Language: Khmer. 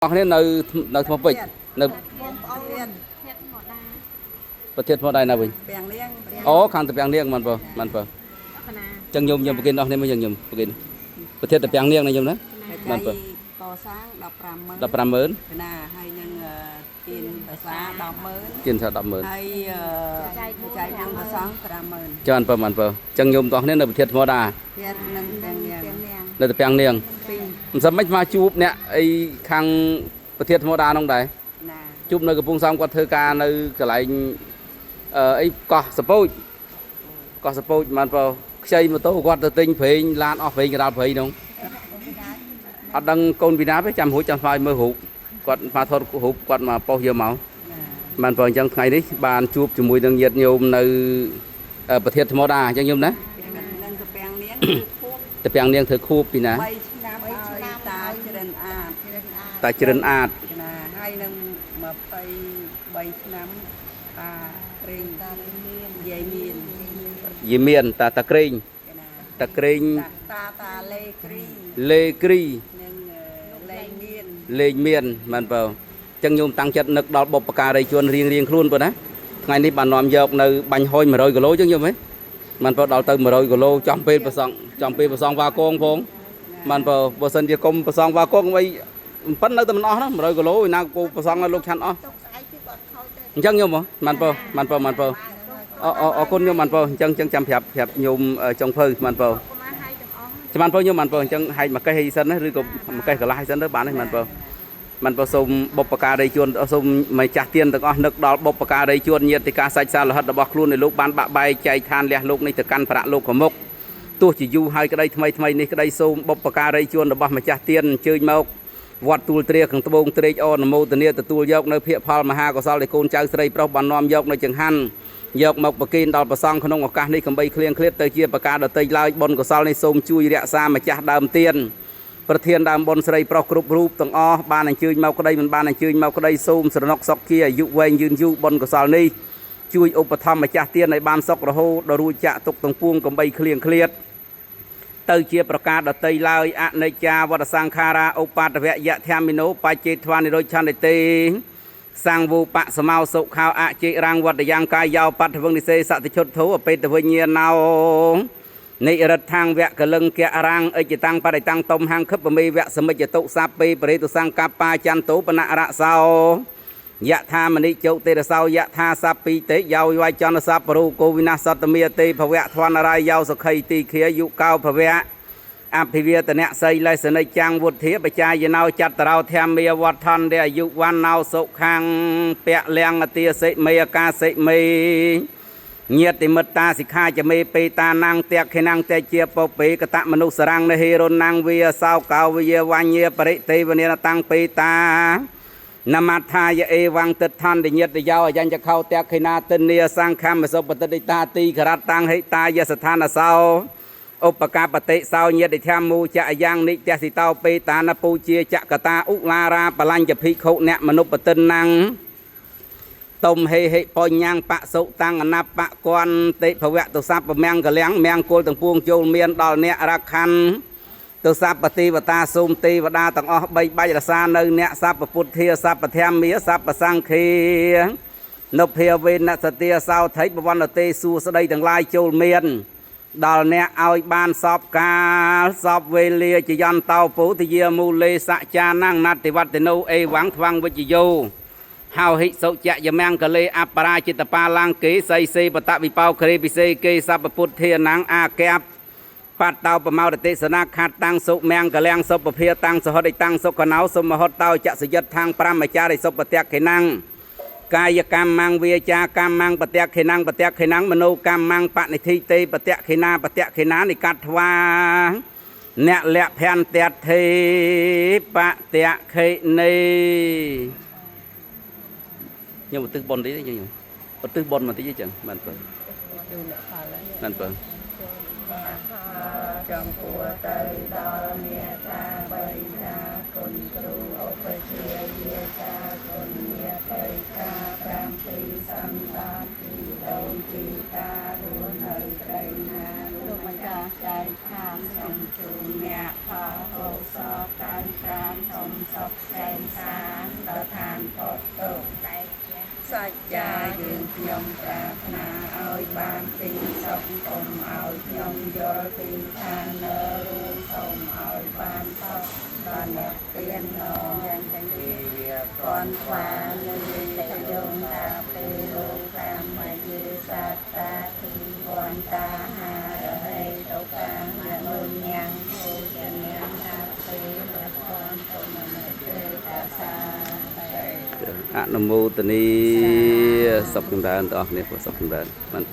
នេះនៅថ្មពេជ្រនៅប្រទេសថ្មដៃនៅវិញអូខាងតាពាំងនាងមិនបើចឹងញោមប្រគិនអស់នេះមកចឹងញោមប្រគិនប្រទេសតាពាំងនាងណាញោមណាមិនបើកសាង150000ណាហើយនឹងទៀនភាសា100000ទៀនភាសា100000ហើយចែកនឹងប្រសង50000ច្រើនបើមិនបើចឹងញោមទាំងនេះនៅប្រទេសថ្មដាប្រទេសនឹងតាពាំងនាងនៅតាពាំងនាងមិនសមមិនមកជួបអ្នកអីខាងប្រទេសថ្មដានោះដែរជួបនៅកំពង់សោមគាត់ធ្វើការនៅកន្លែងអីកោះសពូចមិនបើខ្ចីម៉ូតូគាត់ទៅទិញប្រេងឡានអស់ប្រេងកណ្ដាលព្រៃនោះអត់ដឹងកូនពីណាទេចាំរួចចាំស្វាយមើលរូបគាត់មកថតរូបគាត់មកប៉ុស្តិ៍យកមកមិនបើអញ្ចឹងថ្ងៃនេះបានជួបជាមួយនឹងញាតិញោមនៅប្រទេសថ្មដាអញ្ចឹងញោមណានឹងតាពាំងនាងធ្វើខួបពីណា3ឆ្នាំតាជ្រិនអាតហើយនឹង23ឆ្នាំតាក្រែងយាយមានតាក្រែងតាលេគ្រីនឹងលេងមានមិនបើចឹងញោមតាំងចិត្តនឹកដល់បុព្វការីជនរៀងខ្លួនប៉ុណ្ណាថ្ងៃនេះបាននាំយកនៅបាញ់ហុយ100គីឡូចឹងញោមហ៎មិនបើដល់ទៅ100គីឡូចំពេលប្រសងវ៉ាកងផងមិនបើសិនជាគុំប្រសងវ៉ាកងអីប៉ុណ្ណឹងនៅតែមិនអស់ណា100គីឡូឯណាគោប្រសងឲ្យលោកឆាន់អស់អញ្ចឹងញោមមិនបើអរគុណញោមមិនបើអញ្ចឹងចាំប្រាប់ញោមចុងភៅមិនបើចាំមិនបើញោមមិនបើអញ្ចឹងហែកមួយកេះឲ្យសិនណាឬក៏មួយកេះកន្លះឲ្យសិនទៅបានទេមិនបើសូមបុព្វការីជនសូមម្ចាស់ទានទាំងអស់នឹកដល់បុព្វការីជនញាតិការសាច់សាលហិតរបស់ខ្លួននៃលោកបានបាក់បែកចែកឋានលះលោកនេះទៅកាន់ប្រាក់លោកកមុខទោះជាយូរហើយក្តីថ្មីនេះក្តីសូមបុព្វការីជនរបស់ម្ចាស់ទានអញ្ជើញមកវត្តទូលទ្រាខាងត្បូងត្រេកអរនមោទនាទទួលយកនៅភាគផលមហាកុសលដែលកូនចៅស្រីប្រុសបាននាំយកនៅចង្ហាន់យកមកប្រគេនដល់ព្រះសង្ឃក្នុងឱកាសនេះកំបីឃ្លៀងឃ្លាតទៅជាប្រការដតីឡើយបុណ្យកុសលនេះសូមជួយរក្សាម្ចាស់ដើមទានប្រធានដើមបុណ្យស្រីប្រុសគ្រប់រូបទាំងអស់បានអញ្ជើញមកក្តីមិនបានអញ្ជើញមកក្តីសូមស្រណុកសុខជាអាយុវែងយឺនយូរបុណ្យកុសលនេះជួយឧបត្ថម្ភម្ចាស់ទានឲ្យបានសុខរហូតដល់រួចចាក់ទុកទាំងពួងកំបីឃ្លៀងឃ្លាតទៅជាប្រការដតីឡើយអនិច្ចាវតសង្ខារាឧបតវយៈធម្មិណោបច្ចេធ្វានិរោឆន្តិទេសង្វូបៈសមោសុខោអចេរាំងវត្តយ៉ាងកាយយោបត្តវងនិសេសតិឈុតធោអបេតវិញ្ញាណោនិរិទ្ធាងវៈកលឹងកៈរាំងអិចតាំងបរិតាំងតំហាងខឹបមេវៈសមិច្ចតុសាពេបរិទុសង្កបាចន្តោបនរសោយៈថាមនិចោទេរសោយៈថាសពីតេយោវចនសពរូកោវិនាសតមេទេភវៈធនរាយយោសុខៃទីខេយុកោភវៈអភិវាទនៈសីលេសនិច្ចាំងវុធាបច្ចាយណោចតរោធម្មមេវត្តថនទេអាយុវណ្ណោសុខាំងពៈលៀងអតិសិមេអាកាសិមេញាតិមិត្តាសិក្ខាចមេបេតានាងតេខេណាំងតេជាពពេកតមនុស្សរាំងនហេរុណាំងវាសោកោវិយវញ្ញបរិទេវនេនតាំងបេតានមថាយអេវង្ទិដ្ឋាននិយតយោអញ្ញខោតេខេណាទិនីសង្ខមសុបតិតិតាទីករតាំងហិតាយស្ថានសោឧបកាបតិសោញាតិធម្មមូចៈយ៉ាងនិច្ចសិតោបេតានពូជាចកតាឧឡារាបលញ្ញភិក្ខុអ្នកមនុបតិណាំងតុមហេហិបញ្ញាំងបសុតាំងអនបកគន់តិភវៈទុសពមង្គលំមង្គលទាំងពួងចូលមានដល់អ្នករខណ្ឌទុសពទេវតាសូមទេវតាទាំងអស់បីបាច់រសានៅអ្នកសពពុទ្ធាសពធម្មាសពសង្ឃានុភាវេនសទាសោថៃបវណ្ណទេសួស្ដីទាំងឡាយចូលមានដល់អ្នកឲ្យបានសពកាលសពវេលាជាយន្តោពុទយាមូលេសច្ចានងណតិវត្តនោអេវង្ថ្វាំងវិជ្ជយោហៅហិសុចយមង្គលេអបរាជិតបាលង្កេសៃសេបតវិបោក្រេពិសេកេសពពុទ្ធានងអាកែបបតោបមោរទេសនាខាត់តាំងសុមង្គលាំងសុពភាតាំងសហតិតាំងសុខណោសមហតតោចសយិតខាង5អាចារ្យសុបតៈខេណាំងកាយកម្មងវាចាកម្មងបតៈខេណាំងមនោកម្មងបនិធិទេបតៈខេណានិកាត់ថ្វាអ្នកលក្ខភន្ទៈទេបតៈខេនេញោមឧទ្ទិសបុណ្យតិចទេញោមឧទ្ទិសបុណ្យបន្តិចទេចឹងបានបើចំពោះទៅដល់អ្នកតាបៃតាគុណគ្រូឧបជាយាចាគុណញាតិកា7សន្តានទីដូនទីតារួននៅក្រៃណាលោកម្ចាស់ចែកខាងសូមជូនអ្នកផលកុសលកាយកាមសូមសុខសែនសា សាច់ចាយើងខ្ញុំប្រាថ្នាឲ្យបានទីសុខកុំឲ្យខ្ញុំយល់ពីឋាននៅរួមសូមឲ្យបានផុតបានអ្នកទៀននងយ៉ាងទាំងនេះវាគាន់ខ្វានៅតែយងតាពេលលោកតាមមកយឺសាតាទីវន្តាហារហេតុកានុញ៉ាំងអូចញាំតាពេលលោកគាន់ទុំនៅទេតាសា អនុមោទនីសុខចម្រើនបងប្អូនសុខចម្រើនបាន